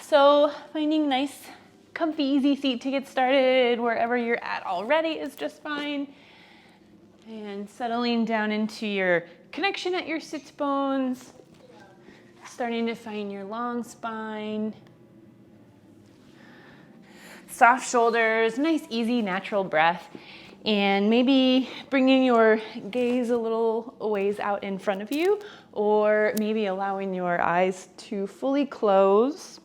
So finding nice, comfy, easy seat to get started wherever you're at already is just fine. And settling down into your connection at your sits bones, starting to find your long spine, soft shoulders, nice, easy, natural breath. And maybe bringing your gaze a little ways out in front of you, or maybe allowing your eyes to fully close.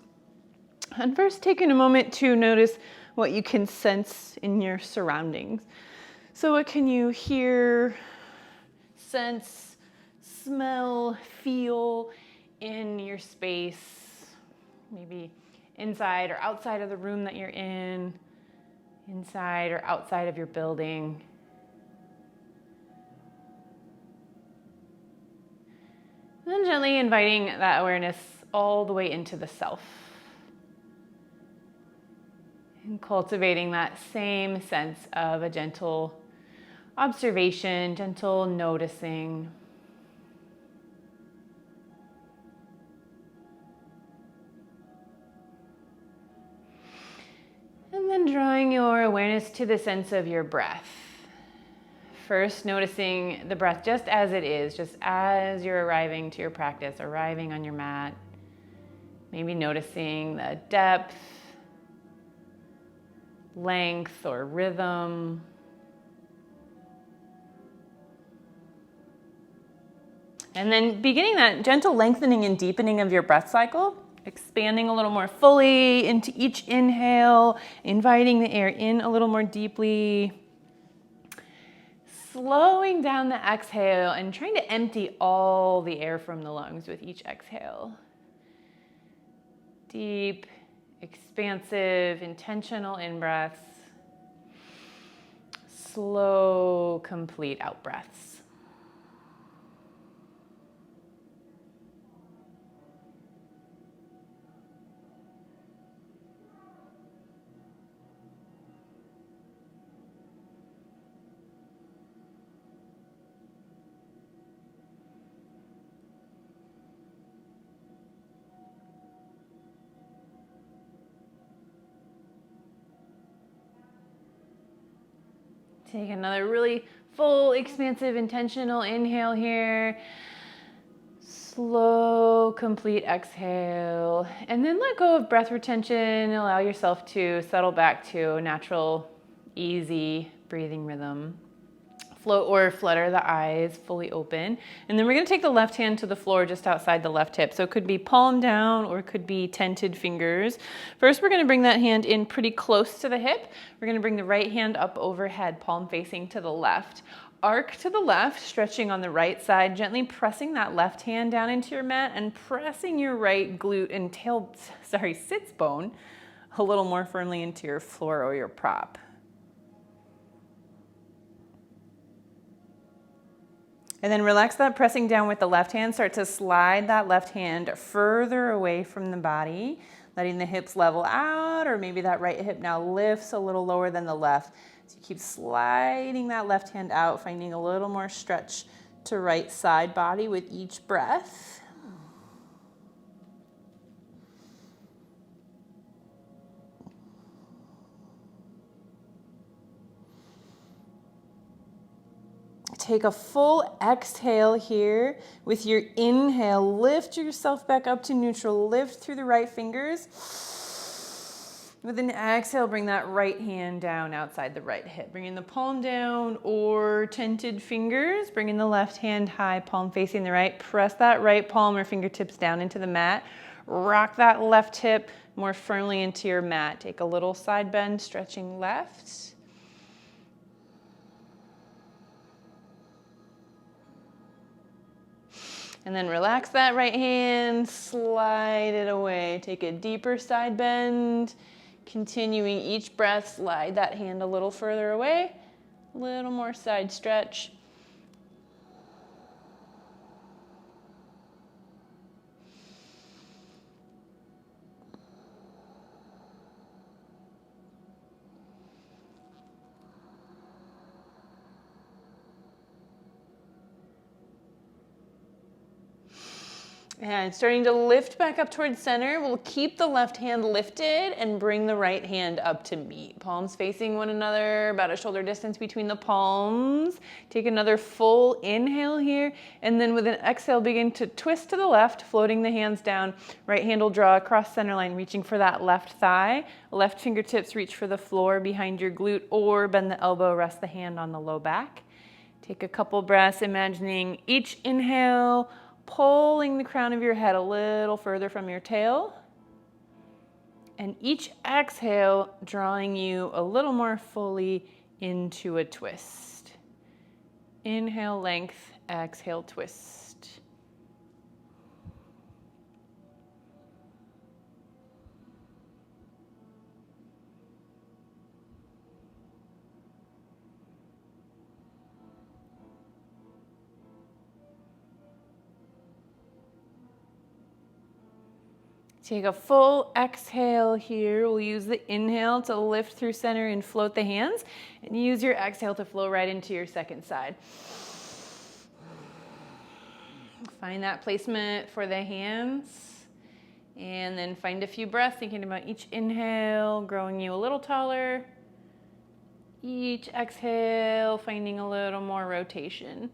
And first, taking a moment to notice what you can sense in your surroundings. So what can you hear, sense, smell, feel in your space? Maybe inside or outside of the room that you're in, inside or outside of your building. And then gently inviting that awareness all the way into the self. And cultivating that same sense of a gentle observation, gentle noticing. And then drawing your awareness to the sense of your breath. First, noticing the breath just as it is, just as you're arriving to your practice, arriving on your mat. Maybe noticing the depth, length, or rhythm. And then beginning that gentle lengthening and deepening of your breath cycle. Expanding a little more fully into each inhale, inviting the air in a little more deeply. Slowing down the exhale and trying to empty all the air from the lungs with each exhale. Deep, expansive, intentional in-breaths. Slow, complete out-breaths. Take another really full, expansive, intentional inhale here. Slow, complete exhale. And then let go of breath retention. Allow yourself to settle back to a natural, easy breathing rhythm. Float or flutter the eyes fully open. And then we're going to take the left hand to the floor just outside the left hip. So it could be palm down or it could be tented fingers. First, we're going to bring that hand in pretty close to the hip. We're going to bring the right hand up overhead, palm facing to the left. Arc to the left, stretching on the right side, gently pressing that left hand down into your mat and pressing your right glute and sits bone a little more firmly into your floor or your prop. And then relax that pressing down with the left hand. Start to slide that left hand further away from the body, letting the hips level out, or maybe that right hip now lifts a little lower than the left. So you keep sliding that left hand out, finding a little more stretch to right side body with each breath. Take a full exhale here. With your inhale, lift yourself back up to neutral. Lift through the right fingers. With an exhale, bring that right hand down outside the right hip. Bringing the palm down or tented fingers. Bringing the left hand high, palm facing the right. Press that right palm or fingertips down into the mat. Rock that left hip more firmly into your mat. Take a little side bend, stretching left. And then relax that right hand, slide it away. Take a deeper side bend. Continuing each breath, slide that hand a little further away. A little more side stretch. And starting to lift back up towards center. We'll keep the left hand lifted and bring the right hand up to meet. Palms facing one another, about a shoulder distance between the palms. Take another full inhale here. And then with an exhale, begin to twist to the left, floating the hands down. Right hand will draw across center line, reaching for that left thigh. Left fingertips reach for the floor behind your glute, or bend the elbow, rest the hand on the low back. Take a couple breaths, imagining each inhale, pulling the crown of your head a little further from your tail. And each exhale, drawing you a little more fully into a twist. Inhale, length, exhale, twist. Take a full exhale here. We'll use the inhale to lift through center and float the hands, and use your exhale to flow right into your second side. Find that placement for the hands, and then find a few breaths, thinking about each inhale, growing you a little taller. Each exhale, finding a little more rotation.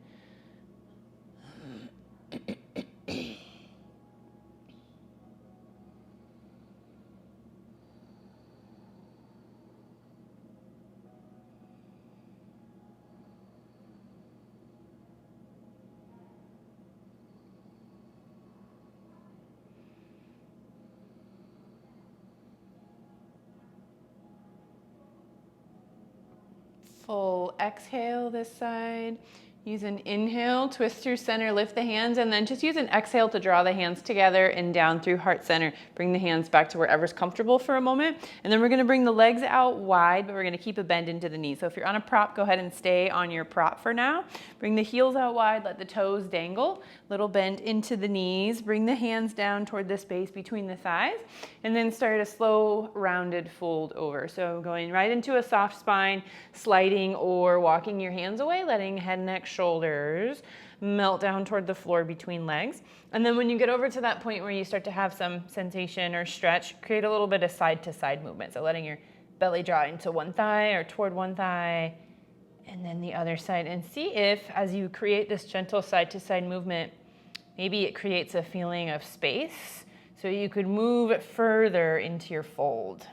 Full exhale this side. Use an inhale, twist through center, lift the hands, and then just use an exhale to draw the hands together and down through heart center. Bring the hands back to wherever's comfortable for a moment. And then we're gonna bring the legs out wide, but we're gonna keep a bend into the knees. So if you're on a prop, go ahead and stay on your prop for now. Bring the heels out wide, let the toes dangle. Little bend into the knees. Bring the hands down toward the space between the thighs. And then start a slow, rounded fold over. So going right into a soft spine, sliding or walking your hands away, letting head, neck, shoulders melt down toward the floor between legs. And then when you get over to that point where you start to have some sensation or stretch, create a little bit of side to side movement. So letting your belly draw into one thigh or toward one thigh, and then the other side. And see if, as you create this gentle side to side movement, maybe it creates a feeling of space so you could move further into your fold.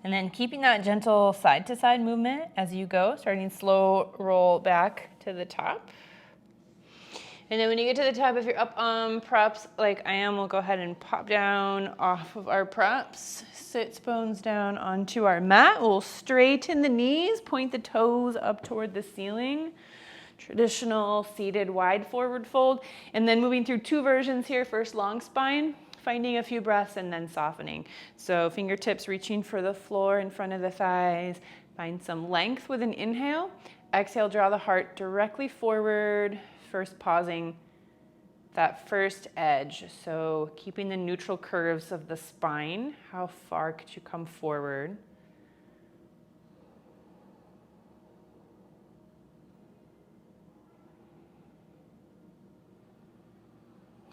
And then keeping that gentle side to side movement as you go, starting slow roll back to the top. And then when you get to the top, if you're up on props like I am, we'll go ahead and pop down off of our props, sit bones down onto our mat. We'll straighten the knees, point the toes up toward the ceiling. Traditional seated wide forward fold. And then moving through two versions here. First, long spine, finding a few breaths and then softening. So fingertips reaching for the floor in front of the thighs. Find some length with an inhale. Exhale, draw the heart directly forward. First pausing that first edge. So keeping the neutral curves of the spine. How far could you come forward?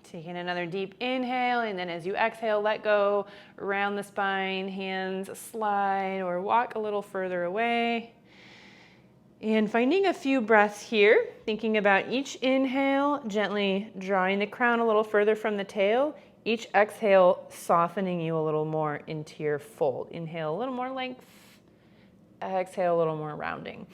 Taking another deep inhale, and then as you exhale, let go around the spine, hands slide or walk a little further away. And finding a few breaths here, thinking about each inhale, gently drawing the crown a little further from the tail. Each exhale, softening you a little more into your fold. Inhale, a little more length. Exhale, a little more rounding.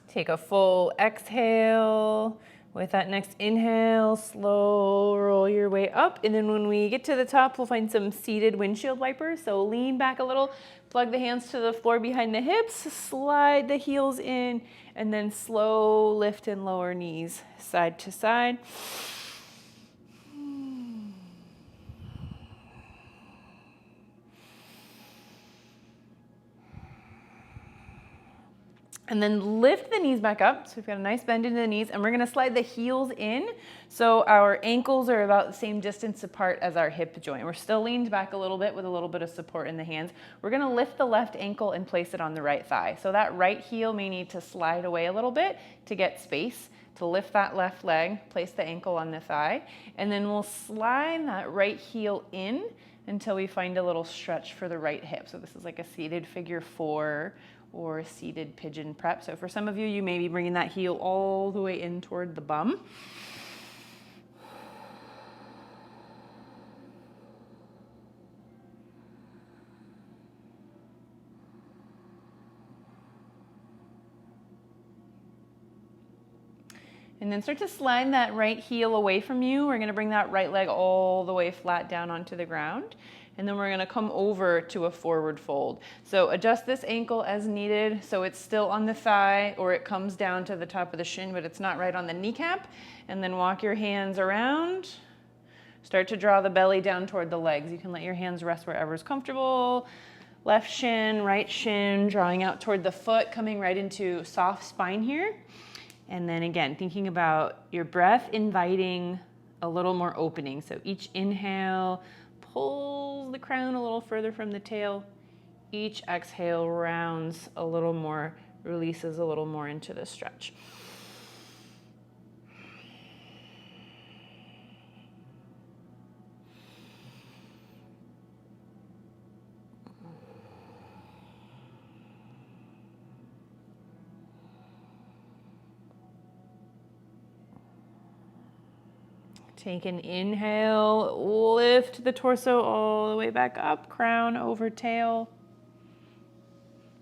Take a full exhale. With that next inhale, slow roll your way up. And then when we get to the top, we'll find some seated windshield wipers. So lean back a little, plug the hands to the floor behind the hips, slide the heels in, and then slow lift and lower knees side to side. And then lift the knees back up. So we've got a nice bend into the knees, and we're gonna slide the heels in so our ankles are about the same distance apart as our hip joint. We're still leaned back a little bit with a little bit of support in the hands. We're gonna lift the left ankle and place it on the right thigh. So that right heel may need to slide away a little bit to get space to lift that left leg, place the ankle on the thigh, and then we'll slide that right heel in until we find a little stretch for the right hip. So this is like a seated figure 4 or a seated pigeon prep. So for some of you, you may be bringing that heel all the way in toward the bum. And then start to slide that right heel away from you. We're gonna bring that right leg all the way flat down onto the ground. And then we're gonna come over to a forward fold. So adjust this ankle as needed so it's still on the thigh, or it comes down to the top of the shin, but it's not right on the kneecap. And then walk your hands around. Start to draw the belly down toward the legs. You can let your hands rest wherever's comfortable. Left shin, right shin, drawing out toward the foot, coming right into soft spine here. And then again, thinking about your breath, inviting a little more opening. So each inhale pulls the crown a little further from the tail. Each exhale rounds a little more, releases a little more into the stretch. Take an inhale, lift the torso all the way back up, crown over tail.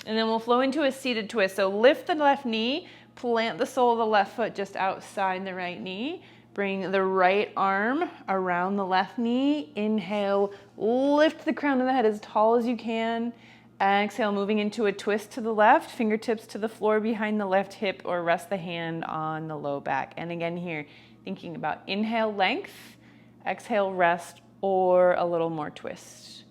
And then we'll flow into a seated twist. So lift the left knee, plant the sole of the left foot just outside the right knee. Bring the right arm around the left knee. Inhale, lift the crown of the head as tall as you can. Exhale, moving into a twist to the left, fingertips to the floor behind the left hip, or rest the hand on the low back. And again here, thinking about inhale length, exhale rest, or a little more twist.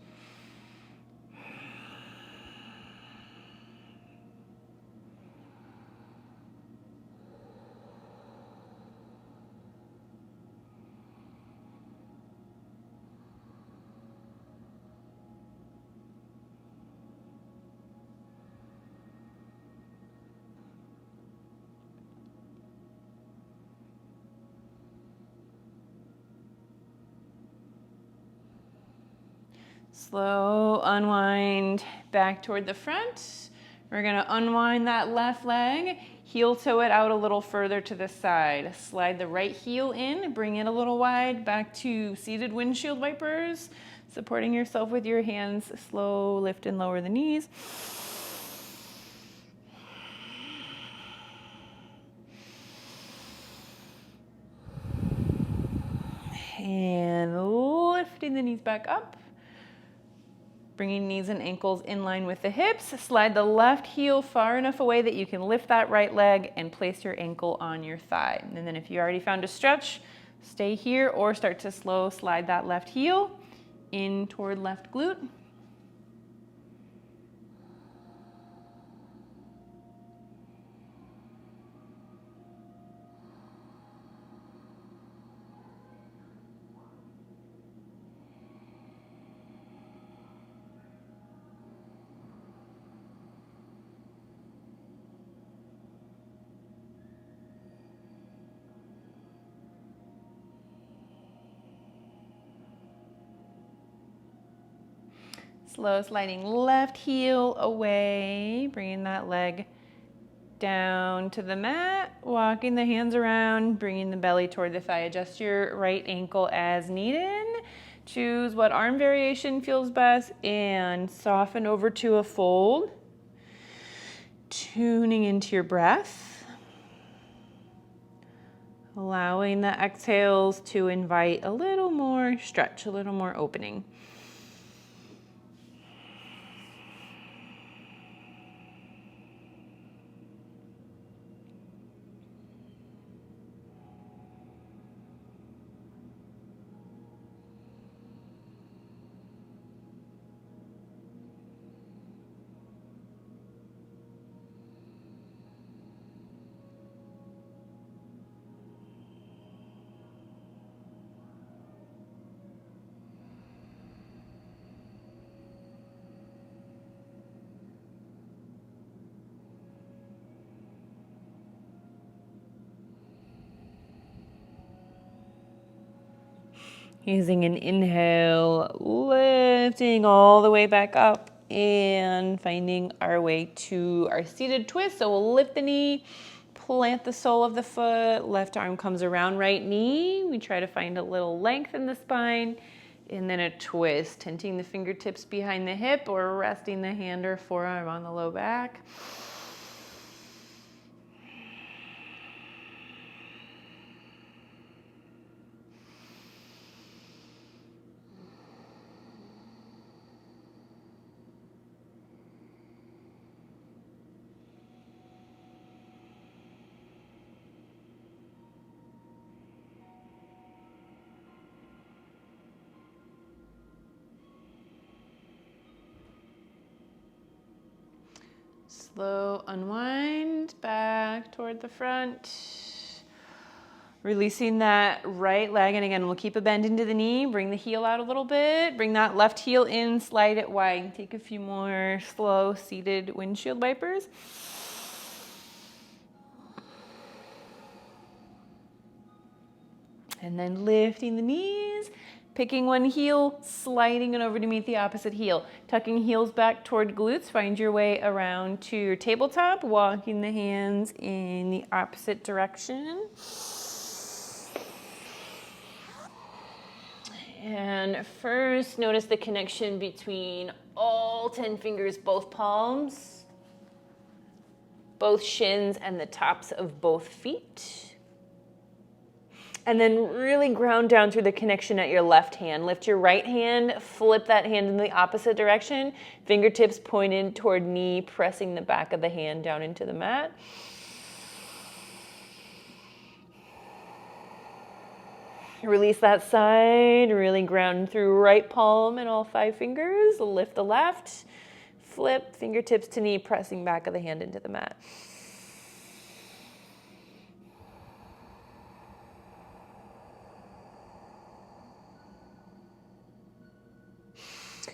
Slow unwind back toward the front. We're gonna unwind that left leg, heel toe it out a little further to the side. Slide the right heel in, bring it a little wide, back to seated windshield wipers. Supporting yourself with your hands, slow lift and lower the knees. And lifting the knees back up. Bringing knees and ankles in line with the hips. Slide the left heel far enough away that you can lift that right leg and place your ankle on your thigh. And then if you already found a stretch, stay here or start to slow slide that left heel in toward left glute. Slow sliding left heel away, bringing that leg down to the mat, walking the hands around, bringing the belly toward the thigh. Adjust your right ankle as needed. Choose what arm variation feels best and soften over to a fold. Tuning into your breath. Allowing the exhales to invite a little more stretch, a little more opening. Using an inhale, lifting all the way back up and finding our way to our seated twist. So we'll lift the knee, plant the sole of the foot, left arm comes around right knee. We try to find a little length in the spine, and then a twist, tenting the fingertips behind the hip or resting the hand or forearm on the low back. Slow unwind back toward the front. Releasing that right leg, and again, we'll keep a bend into the knee. Bring the heel out a little bit. Bring that left heel in, slide it wide. Take a few more slow seated windshield wipers. And then lifting the knees. Picking one heel, sliding it over to meet the opposite heel. Tucking heels back toward glutes. Find your way around to your tabletop. Walking the hands in the opposite direction. And first, notice the connection between all 10 fingers, both palms, both shins, and the tops of both feet. And then really ground down through the connection at your left hand. Lift your right hand, flip that hand in the opposite direction. Fingertips pointed toward knee, pressing the back of the hand down into the mat. Release that side, really ground through right palm and all 5 fingers. Lift the left, flip, fingertips to knee, pressing back of the hand into the mat.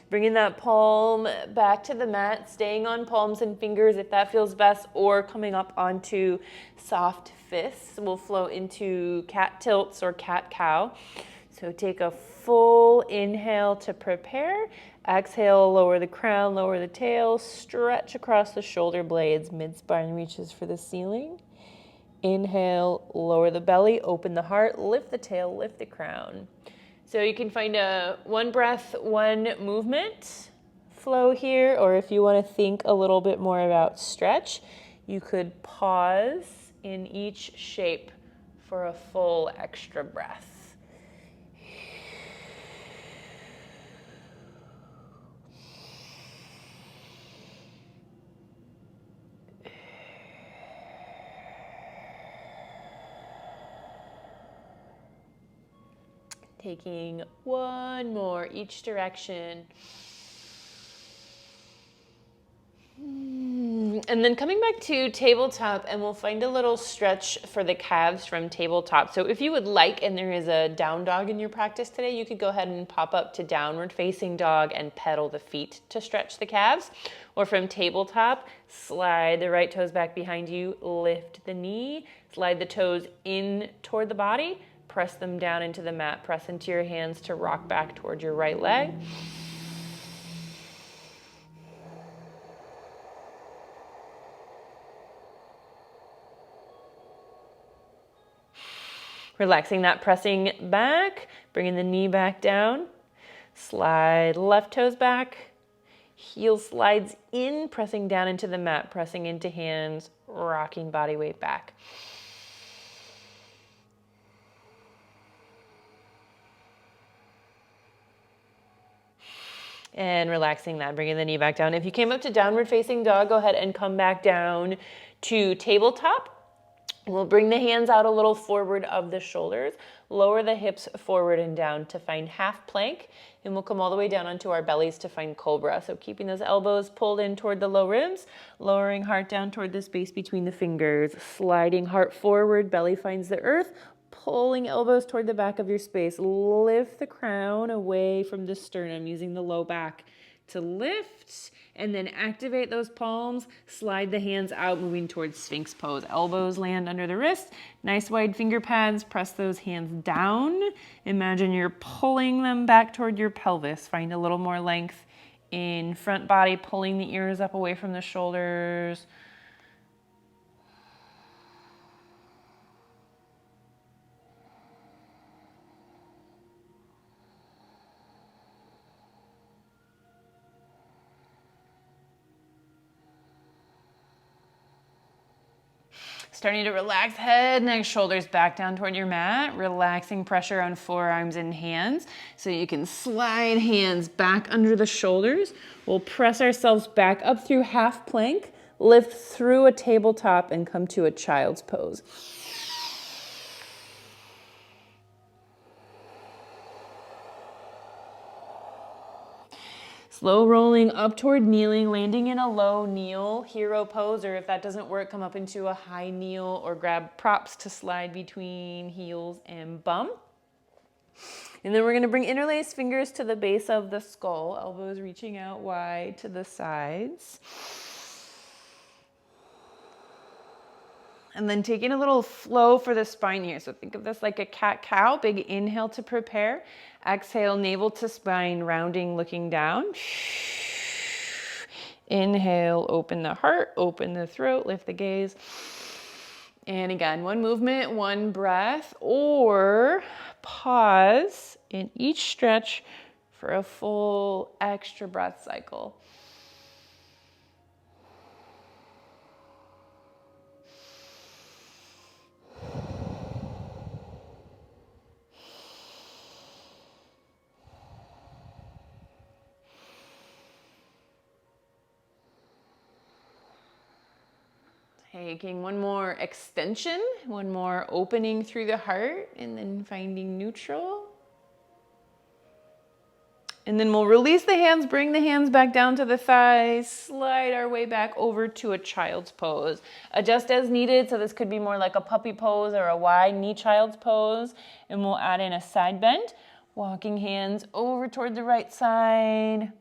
Bringing that palm back to the mat, staying on palms and fingers if that feels best, or coming up onto soft fists. We'll flow into cat tilts or cat-cow. So take a full inhale to prepare. Exhale, lower the crown, lower the tail, stretch across the shoulder blades, mid-spine reaches for the ceiling. Inhale, lower the belly, open the heart, lift the tail, lift the crown. So you can find a one breath, one movement flow here, or if you want to think a little bit more about stretch, you could pause in each shape for a full extra breath. Taking one more each direction. And then coming back to tabletop, and we'll find a little stretch for the calves from tabletop. So if you would like, and there is a down dog in your practice today, you could go ahead and pop up to downward facing dog and pedal the feet to stretch the calves. Or from tabletop, slide the right toes back behind you, lift the knee, slide the toes in toward the body, press them down into the mat, press into your hands to rock back toward your right leg. Relaxing that pressing back, bringing the knee back down, slide left toes back, heel slides in, pressing down into the mat, pressing into hands, rocking body weight back. And relaxing that, bringing the knee back down. If you came up to downward facing dog, go ahead and come back down to tabletop. We'll bring the hands out a little forward of the shoulders, lower the hips forward and down to find half plank, and we'll come all the way down onto our bellies to find cobra. So keeping those elbows pulled in toward the low ribs, lowering heart down toward the space between the fingers, sliding heart forward, belly finds the earth, pulling elbows toward the back of your space. Lift the crown away from the sternum using the low back to lift, and then activate those palms. Slide the hands out, moving towards Sphinx Pose. Elbows land under the wrist. Nice wide finger pads. Press those hands down. Imagine you're pulling them back toward your pelvis. Find a little more length in front body, pulling the ears up away from the shoulders. Starting to relax head, neck, shoulders back down toward your mat. Relaxing pressure on forearms and hands. So you can slide hands back under the shoulders. We'll press ourselves back up through half plank, lift through a tabletop, and come to a child's pose. Slow rolling up toward kneeling, landing in a low kneel, hero pose, or if that doesn't work, come up into a high kneel or grab props to slide between heels and bum. And then we're gonna bring interlaced fingers to the base of the skull, elbows reaching out wide to the sides. And then taking a little flow for the spine here. So think of this like a cat-cow, big inhale to prepare. Exhale, navel to spine, rounding, looking down. Inhale, open the heart, open the throat, lift the gaze. And again, one movement, one breath, or pause in each stretch for a full extra breath cycle. Taking one more extension, one more opening through the heart, and then finding neutral. And then we'll release the hands, bring the hands back down to the thighs, slide our way back over to a child's pose. Adjust as needed, so this could be more like a puppy pose or a wide knee child's pose. And we'll add in a side bend, walking hands over toward the right side.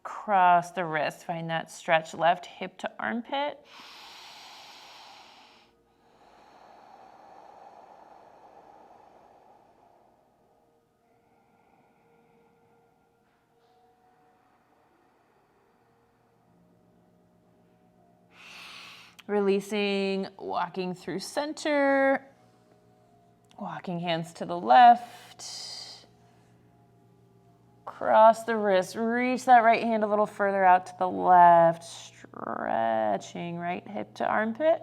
Cross the wrist, find that stretch left hip to armpit. Releasing, walking through center, walking hands to the left. Cross the wrist, reach that right hand a little further out to the left, stretching right hip to armpit.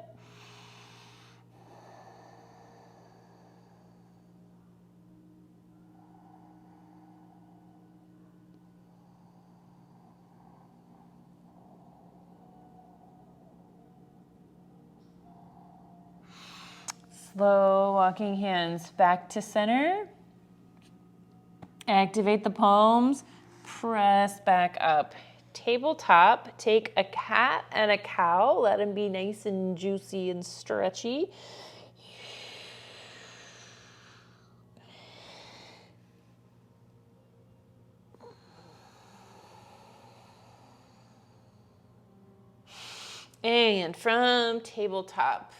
Slow walking hands back to center. Activate the palms, press back up. Tabletop, take a cat and a cow. Let them be nice and juicy and stretchy. And from tabletop,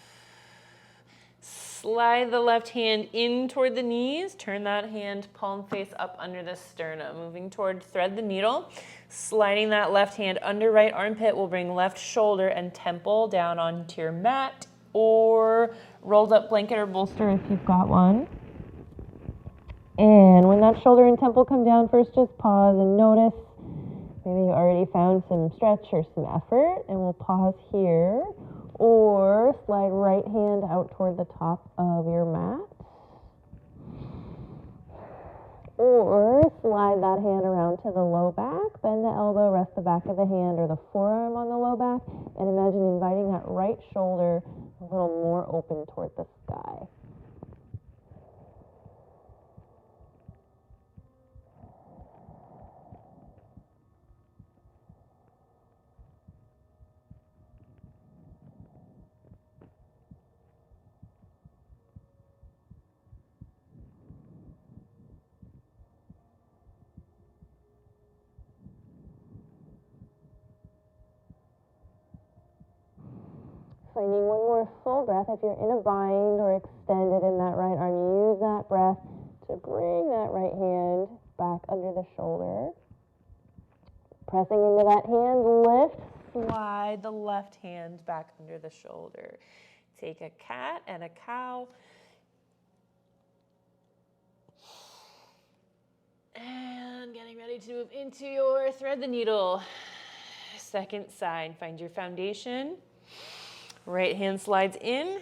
slide the left hand in toward the knees. Turn that hand palm face up under the sternum. Moving toward thread the needle. Sliding that left hand under right armpit will bring left shoulder and temple down onto your mat or rolled up blanket or bolster if you've got one. And when that shoulder and temple come down, first just pause and notice. Maybe you already found some stretch or some effort, and we'll pause here. Or slide right hand out toward the top of your mat. Or slide that hand around to the low back, bend the elbow, rest the back of the hand or the forearm on the low back, and imagine inviting that right shoulder a little more open toward the sky. Finding one more full breath. If you're in a bind or extended in that right arm, use that breath to bring that right hand back under the shoulder. Pressing into that hand, lift, slide the left hand back under the shoulder. Take a cat and a cow. And getting ready to move into your thread the needle. Second side, find your foundation. Right hand slides in,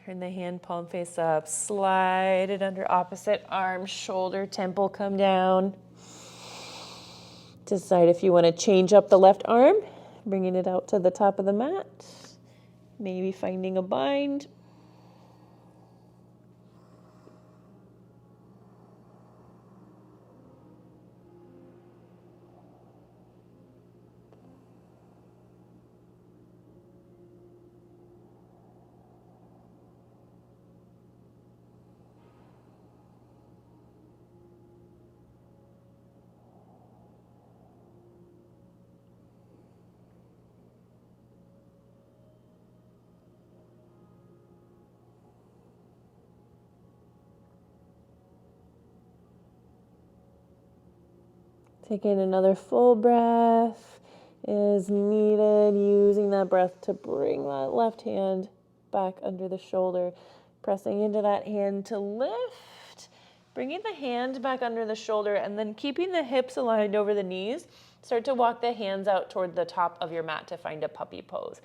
turn the hand palm face up, slide it under opposite arm, shoulder, temple come down. Decide if you want to change up the left arm, bringing it out to the top of the mat, maybe finding a bind. Taking another full breath is needed, using that breath to bring that left hand back under the shoulder, pressing into that hand to lift, bringing the hand back under the shoulder, and then keeping the hips aligned over the knees. Start to walk the hands out toward the top of your mat to find a puppy pose.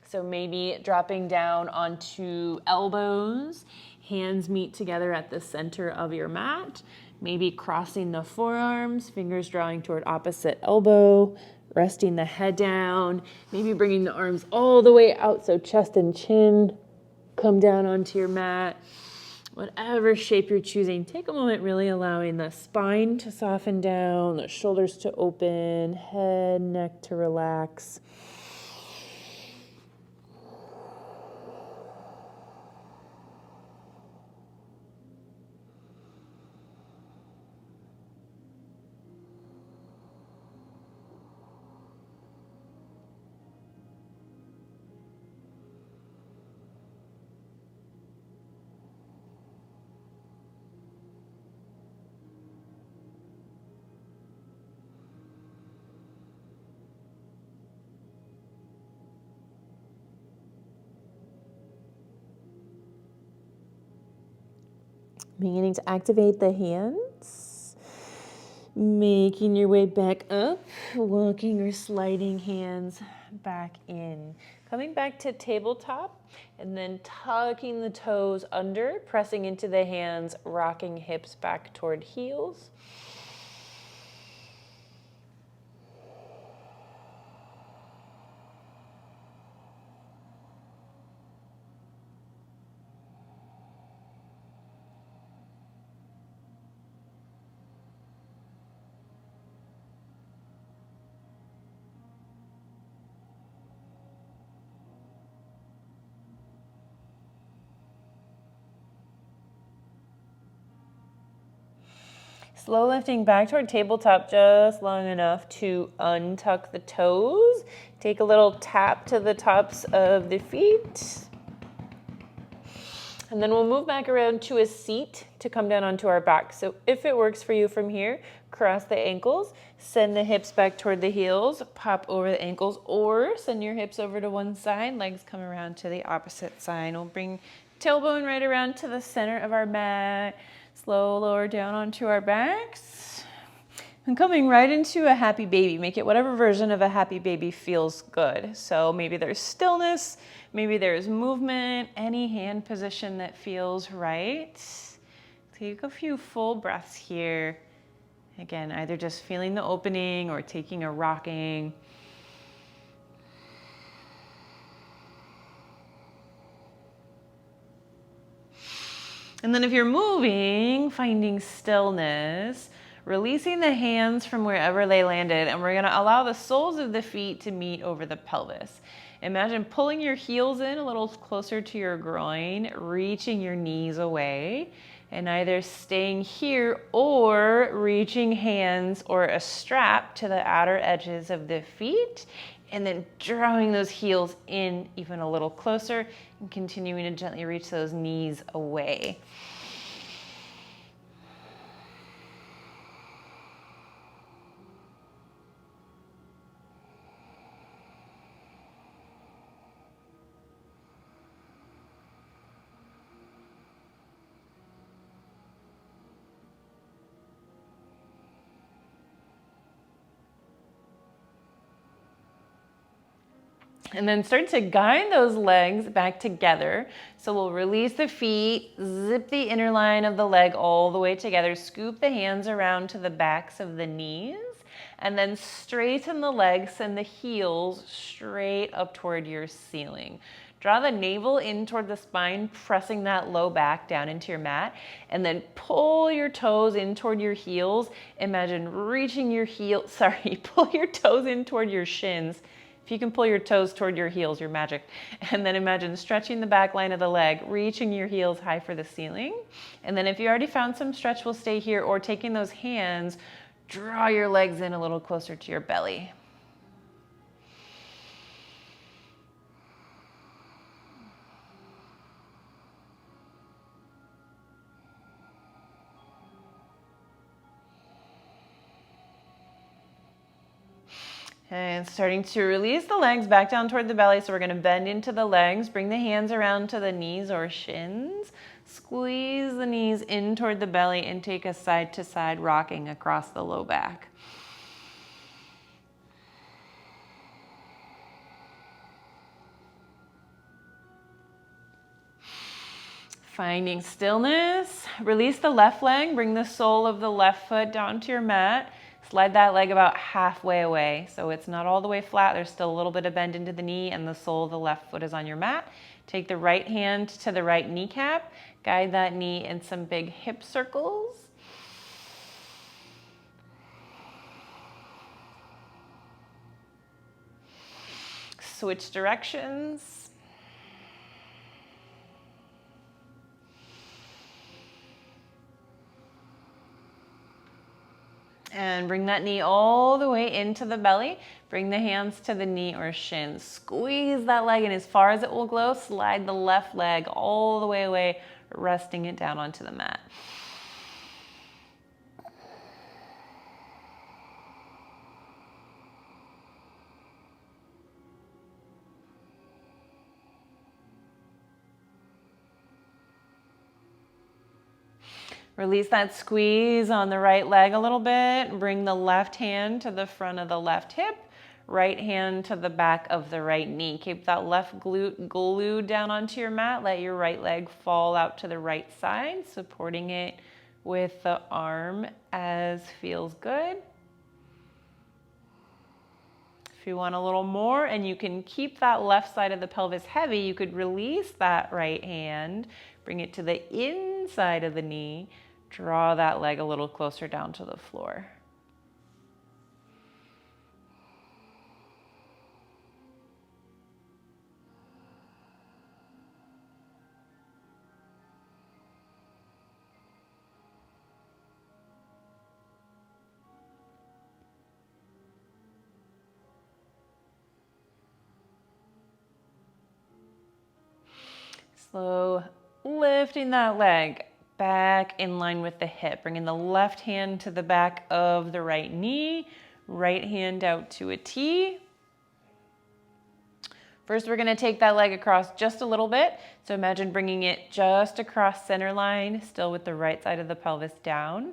So maybe dropping down onto elbows, hands meet together at the center of your mat. Maybe crossing the forearms, fingers drawing toward opposite elbow, resting the head down, maybe bringing the arms all the way out so chest and chin come down onto your mat. Whatever shape you're choosing, take a moment really allowing the spine to soften down, the shoulders to open, head, neck to relax. Beginning to activate the hands, making your way back up, walking or sliding hands back in. Coming back to tabletop and then tucking the toes under, pressing into the hands, rocking hips back toward heels. Slow lifting back toward tabletop just long enough to untuck the toes. Take a little tap to the tops of the feet. And then we'll move back around to a seat to come down onto our back. So if it works for you from here, cross the ankles, send the hips back toward the heels, pop over the ankles, or send your hips over to one side, legs come around to the opposite side. We'll bring tailbone right around to the center of our mat. Slow lower down onto our backs. And coming right into a happy baby. Make it whatever version of a happy baby feels good. So maybe there's stillness, maybe there's movement, any hand position that feels right. Take a few full breaths here. Again, either just feeling the opening or taking a rocking. And then if you're moving, finding stillness, releasing the hands from wherever they landed, and we're gonna allow the soles of the feet to meet over the pelvis. Imagine pulling your heels in a little closer to your groin, reaching your knees away, and either staying here or reaching hands or a strap to the outer edges of the feet And then drawing those heels in even a little closer and continuing to gently reach those knees away. And then start to guide those legs back together. So we'll release the feet, zip the inner line of the leg all the way together, scoop the hands around to the backs of the knees, and then straighten the legs, send the heels straight up toward your ceiling. Draw the navel in toward the spine, pressing that low back down into your mat, and then pull your toes in toward your heels. Imagine reaching your pull your toes in toward your shins. If you can pull your toes toward your heels, you're magic. And then imagine stretching the back line of the leg, reaching your heels high for the ceiling. And then if you already found some stretch, we'll stay here, or taking those hands, draw your legs in a little closer to your belly. And starting to release the legs back down toward the belly. So we're going to bend into the legs, bring the hands around to the knees or shins, squeeze the knees in toward the belly, and take a side to side rocking across the low back. Finding stillness, release the left leg, bring the sole of the left foot down to your mat. Slide that leg about halfway away. So it's not all the way flat. There's still a little bit of bend into the knee, and the sole of the left foot is on your mat. Take the right hand to the right kneecap. Guide that knee in some big hip circles. Switch directions. And bring that knee all the way into the belly. Bring the hands to the knee or shin. Squeeze that leg in as far as it will go. Slide the left leg all the way away, resting it down onto the mat. Release that squeeze on the right leg a little bit. Bring the left hand to the front of the left hip, right hand to the back of the right knee. Keep that left glute glued down onto your mat. Let your right leg fall out to the right side, supporting it with the arm as feels good. If you want a little more and you can keep that left side of the pelvis heavy, you could release that right hand, bring it to the inside of the knee, draw that leg a little closer down to the floor. Slow lifting that leg back in line with the hip, bringing the left hand to the back of the right knee, right hand out to a T. First, we're going to take that leg across just a little bit. So imagine bringing it just across center line, still with the right side of the pelvis down.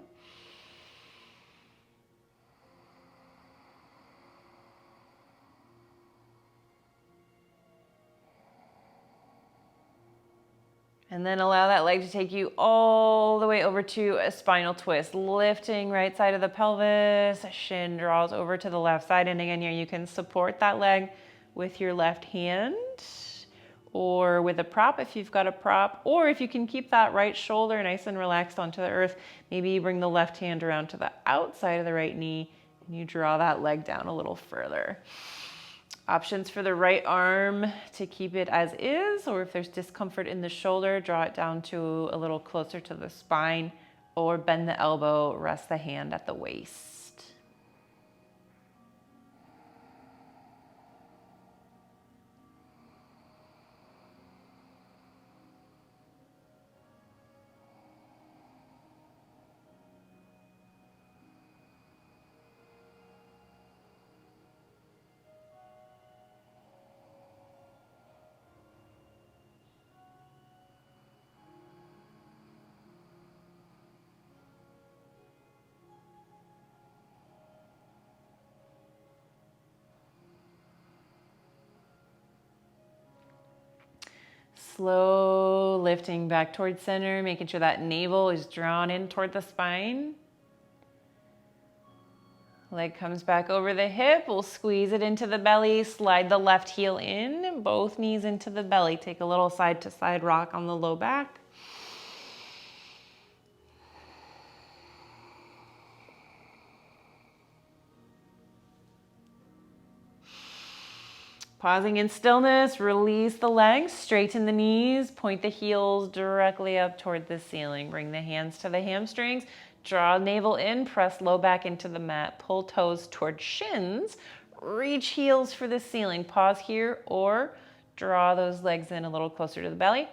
And then allow that leg to take you all the way over to a spinal twist, lifting right side of the pelvis, shin draws over to the left side. And again, here you can support that leg with your left hand or with a prop if you've got a prop, or if you can keep that right shoulder nice and relaxed onto the earth, maybe you bring the left hand around to the outside of the right knee and you draw that leg down a little further. Options for the right arm to keep it as is, or if there's discomfort in the shoulder, draw it down to a little closer to the spine, or bend the elbow, rest the hand at the waist. Slow lifting back towards center, making sure that navel is drawn in toward the spine. Leg comes back over the hip. We'll squeeze it into the belly, slide the left heel in, both knees into the belly. Take a little side to side rock on the low back. Pausing in stillness, release the legs, straighten the knees, point the heels directly up toward the ceiling. Bring the hands to the hamstrings, draw navel in, press low back into the mat, pull toes toward shins, reach heels for the ceiling. Pause here or draw those legs in a little closer to the belly.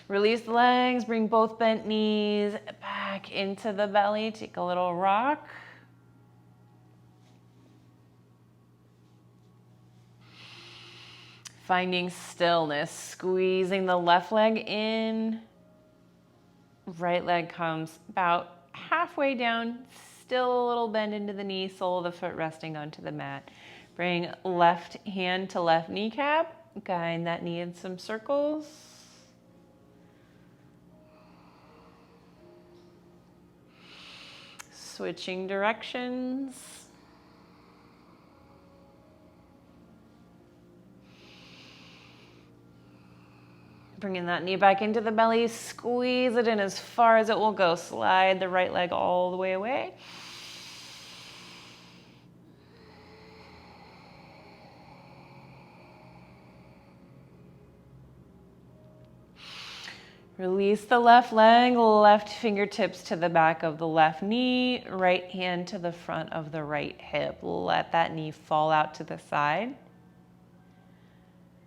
Release the legs, bring both bent knees back into the belly. Take a little rock. Finding stillness, squeezing the left leg in. Right leg comes about halfway down, still a little bend into the knee, sole of the foot resting onto the mat. Bring left hand to left kneecap, guide that knee in some circles. Switching directions. Bringing that knee back into the belly, squeeze it in as far as it will go. Slide the right leg all the way away. Release the left leg, left fingertips to the back of the left knee, right hand to the front of the right hip. Let that knee fall out to the side.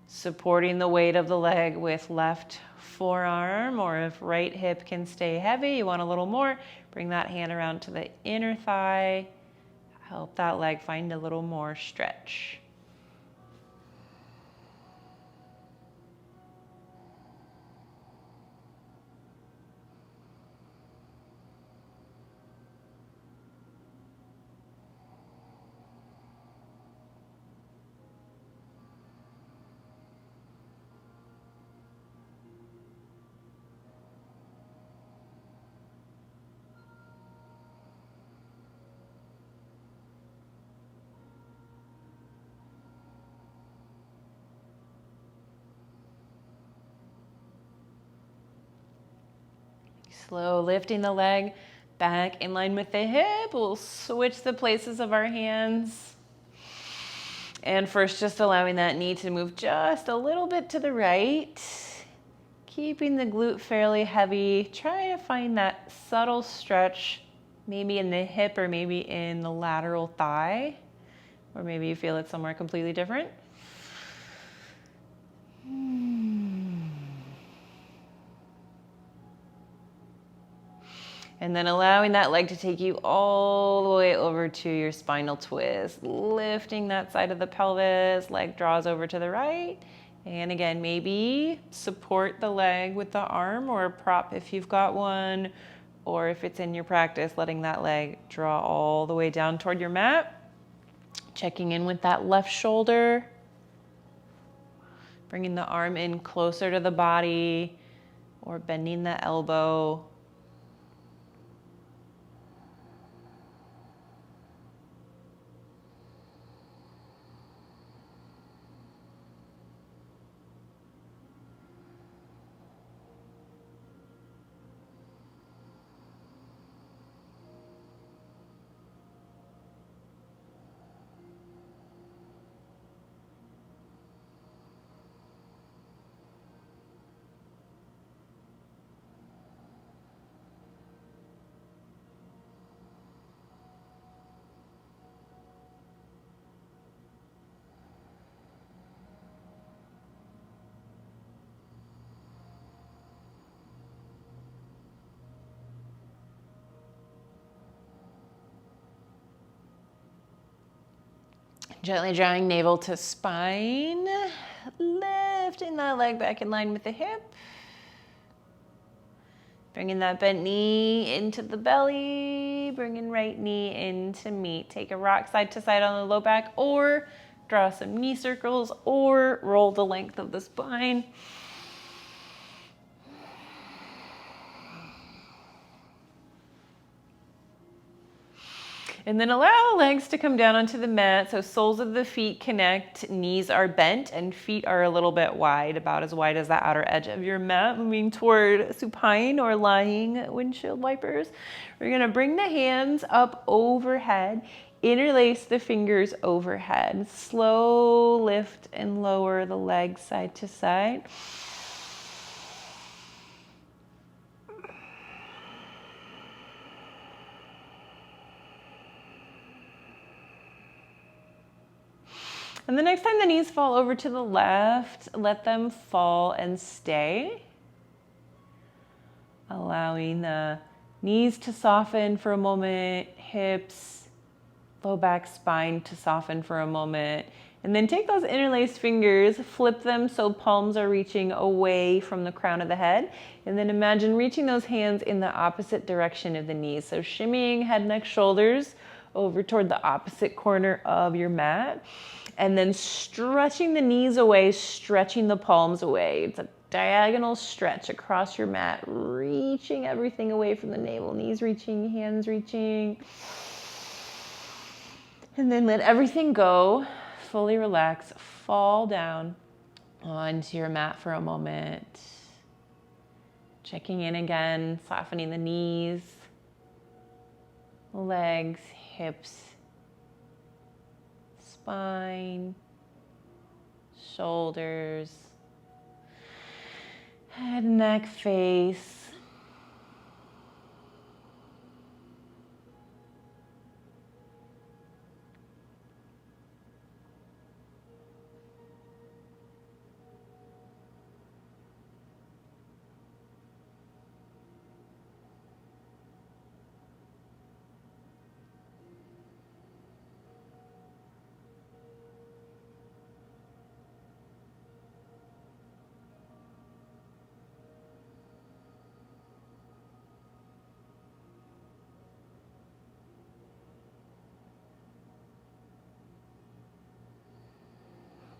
Supporting the weight of the leg with left forearm, or if right hip can stay heavy, you want a little more, bring that hand around to the inner thigh. Help that leg find a little more stretch. Slow lifting the leg back in line with the hip. We'll switch the places of our hands. And first, just allowing that knee to move just a little bit to the right. Keeping the glute fairly heavy. Try to find that subtle stretch, maybe in the hip or maybe in the lateral thigh. Or maybe you feel it somewhere completely different. And then allowing that leg to take you all the way over to your spinal twist. Lifting that side of the pelvis, leg draws over to the right. And again, maybe support the leg with the arm or a prop if you've got one. Or if it's in your practice, letting that leg draw all the way down toward your mat. Checking in with that left shoulder. Bringing the arm in closer to the body or bending the elbow. Gently drawing navel to spine. Lift lifting that leg back in line with the hip. Bringing that bent knee into the belly, bringing right knee into meat. Take a rock side to side on the low back, or draw some knee circles, or roll the length of the spine. And then allow the legs to come down onto the mat. So soles of the feet connect, knees are bent, and feet are a little bit wide, about as wide as the outer edge of your mat, moving toward supine or lying windshield wipers. We're gonna bring the hands up overhead, interlace the fingers overhead. Slow lift and lower the legs side to side. And the next time the knees fall over to the left, let them fall and stay. Allowing the knees to soften for a moment, hips, low back, spine to soften for a moment. And then take those interlaced fingers, flip them so palms are reaching away from the crown of the head. And then imagine reaching those hands in the opposite direction of the knees. So shimmying head, neck, shoulders over toward the opposite corner of your mat. And then stretching the knees away, stretching the palms away. It's a diagonal stretch across your mat, reaching everything away from the navel, knees reaching, hands reaching. And then let everything go, fully relax, fall down onto your mat for a moment. Checking in again, softening the knees, legs, hips, spine, shoulders, head, neck, face.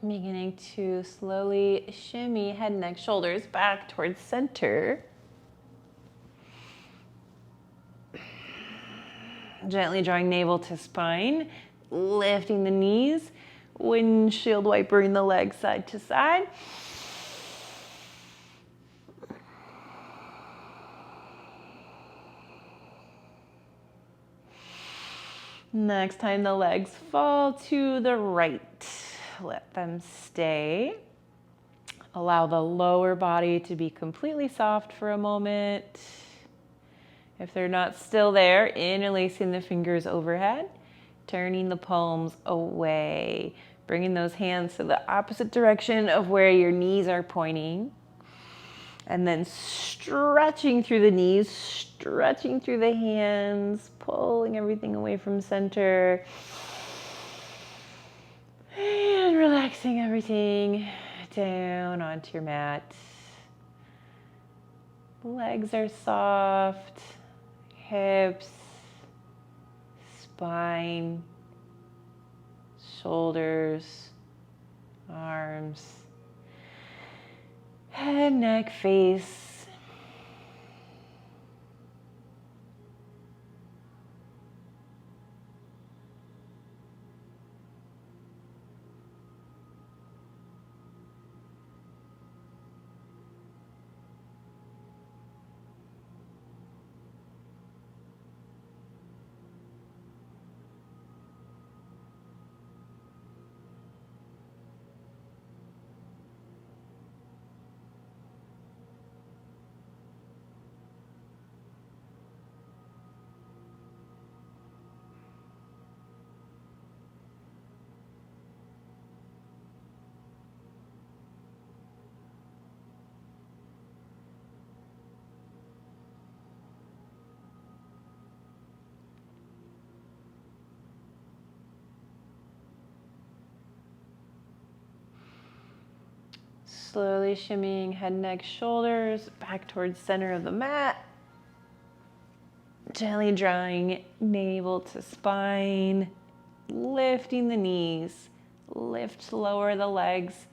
Beginning to slowly shimmy head, neck, shoulders back towards center. Gently drawing navel to spine, lifting the knees, windshield wipering the legs side to side. Next time the legs fall to the right, let them stay. Allow the lower body to be completely soft for a moment. If they're not still there, interlacing the fingers overhead, turning the palms away, bringing those hands to the opposite direction of where your knees are pointing. And then stretching through the knees, stretching through the hands, pulling everything away from center. And relaxing everything down onto your mat. Legs are soft, hips, spine, shoulders, arms, head, neck, face. Slowly shimmying head, neck, shoulders back towards center of the mat. Gently drawing navel to spine. Lifting the knees. Lift, lower the legs.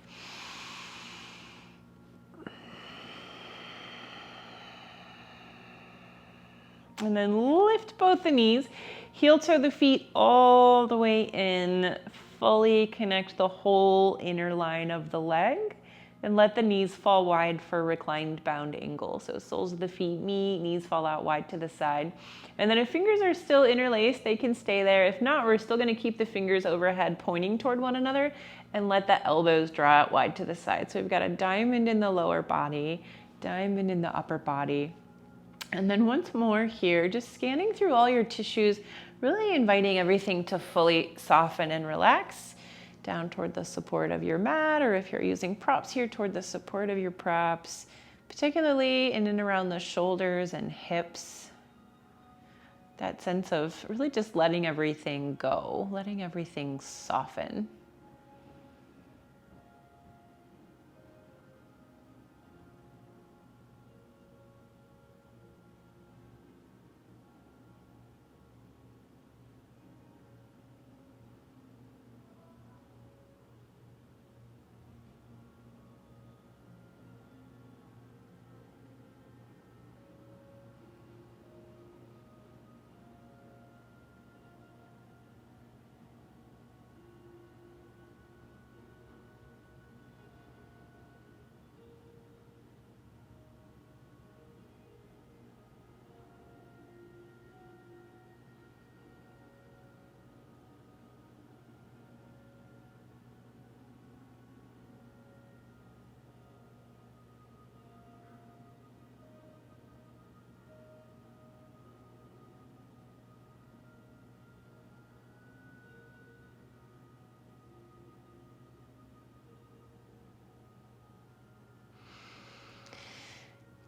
And then lift both the knees. Heel toe the feet all the way in. Fully connect the whole inner line of the leg. And let the knees fall wide for reclined bound angle. So soles of the feet meet, knees fall out wide to the side. And then if fingers are still interlaced, they can stay there. If not, we're still gonna keep the fingers overhead pointing toward one another and let the elbows draw out wide to the side. So we've got a diamond in the lower body, diamond in the upper body. And then once more here, just scanning through all your tissues, really inviting everything to fully soften and relax down toward the support of your mat, or if you're using props here, toward the support of your props, particularly in and around the shoulders and hips. That sense of really just letting everything go, letting everything soften.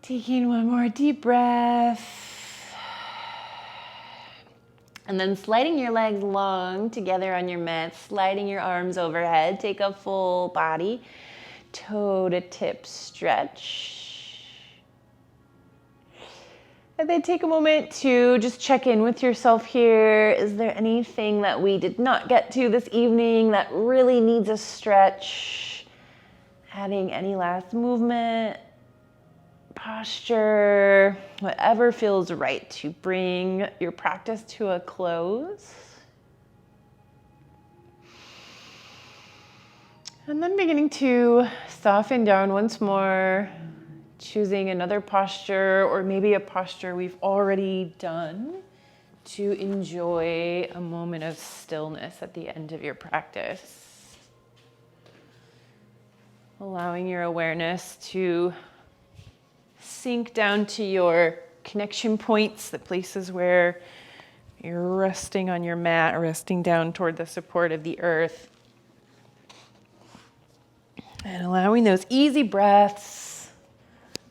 Taking one more deep breath. And then sliding your legs long together on your mat, sliding your arms overhead. Take a full body, toe to tip stretch. And then take a moment to just check in with yourself here. Is there anything that we did not get to this evening that really needs a stretch? Adding any last movement, posture, whatever feels right to bring your practice to a close. And then beginning to soften down once more, choosing another posture or maybe a posture we've already done to enjoy a moment of stillness at the end of your practice. Allowing your awareness to sink down to your connection points, the places where you're resting on your mat, resting down toward the support of the earth. And allowing those easy breaths,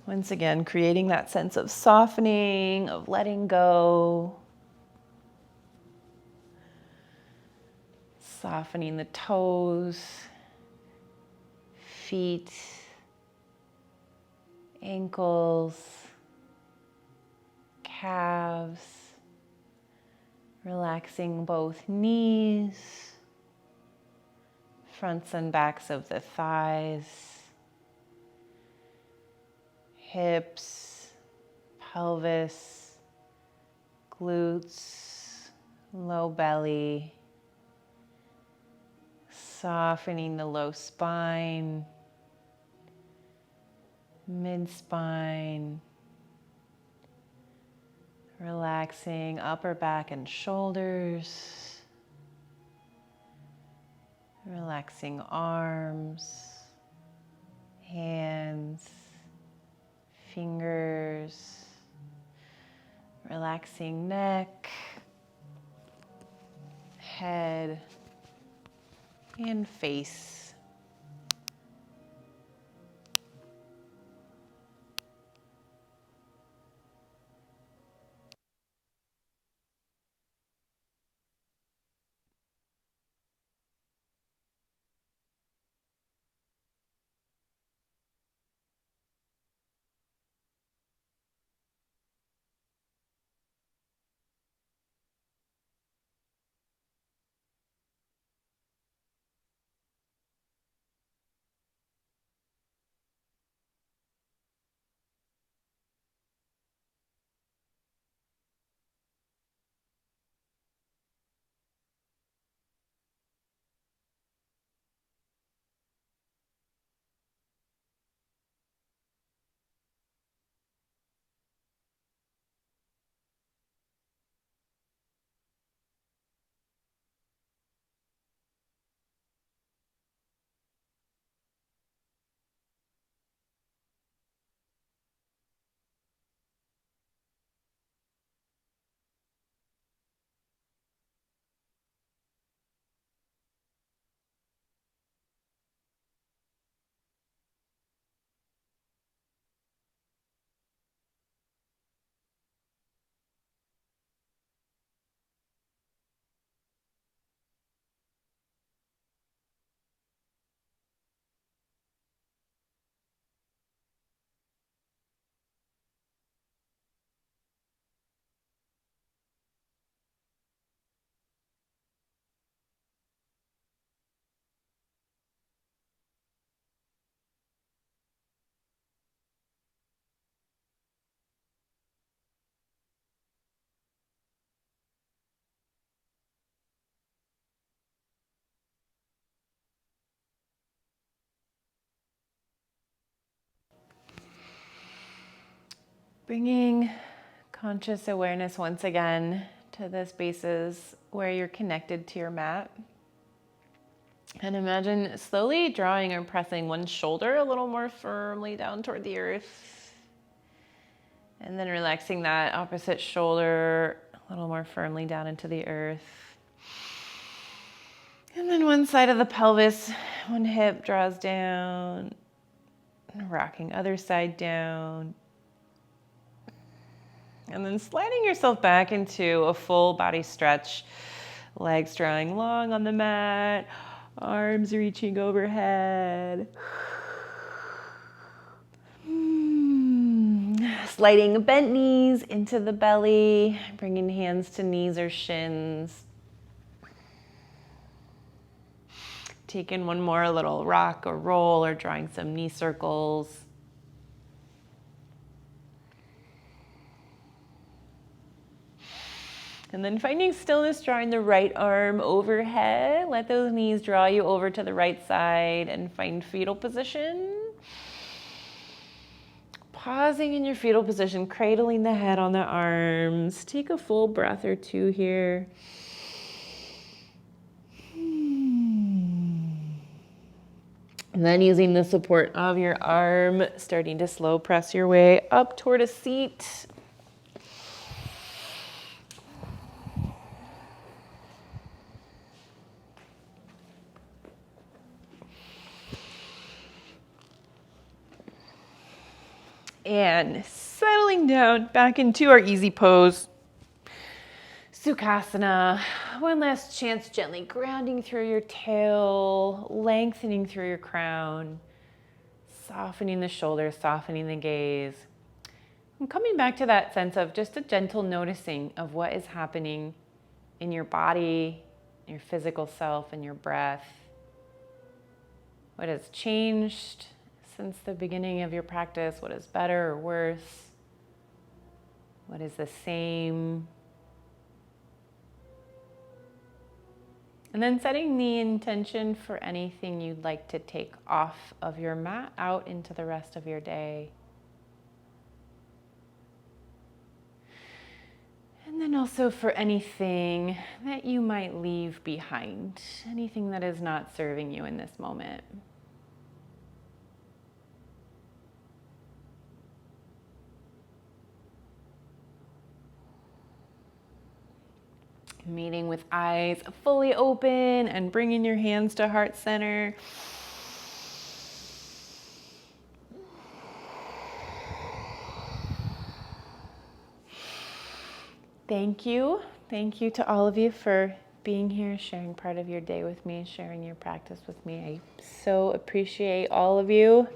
once again, creating that sense of softening, of letting go. Softening the toes, feet, ankles, calves, relaxing both knees, fronts and backs of the thighs, hips, pelvis, glutes, low belly, softening the low spine, mid-spine, relaxing upper back and shoulders, relaxing arms, hands, fingers, relaxing neck, head, and face. Bringing conscious awareness once again to the spaces where you're connected to your mat. And imagine slowly drawing or pressing one shoulder a little more firmly down toward the earth. And then relaxing that opposite shoulder a little more firmly down into the earth. And then one side of the pelvis, one hip draws down, rocking other side down. And then sliding yourself back into a full body stretch, legs drawing long on the mat, arms reaching overhead. Sliding bent knees into the belly, bringing hands to knees or shins. Taking one more little rock or roll or drawing some knee circles. And then finding stillness, drawing the right arm overhead. Let those knees draw you over to the right side and find fetal position. Pausing in your fetal position, cradling the head on the arms. Take a full breath or two here. And then using the support of your arm, starting to slow press your way up toward a seat. And settling down back into our easy pose. Sukhasana. One last chance, gently grounding through your tail, lengthening through your crown, softening the shoulders, softening the gaze. And coming back to that sense of just a gentle noticing of what is happening in your body, your physical self, and your breath. What has changed since the beginning of your practice? What is better or worse? What is the same? And then setting the intention for anything you'd like to take off of your mat out into the rest of your day. And then also for anything that you might leave behind, anything that is not serving you in this moment. Meeting with eyes fully open and bringing your hands to heart center. Thank you. Thank you to all of you for being here, sharing part of your day with me, sharing your practice with me. I so appreciate all of you.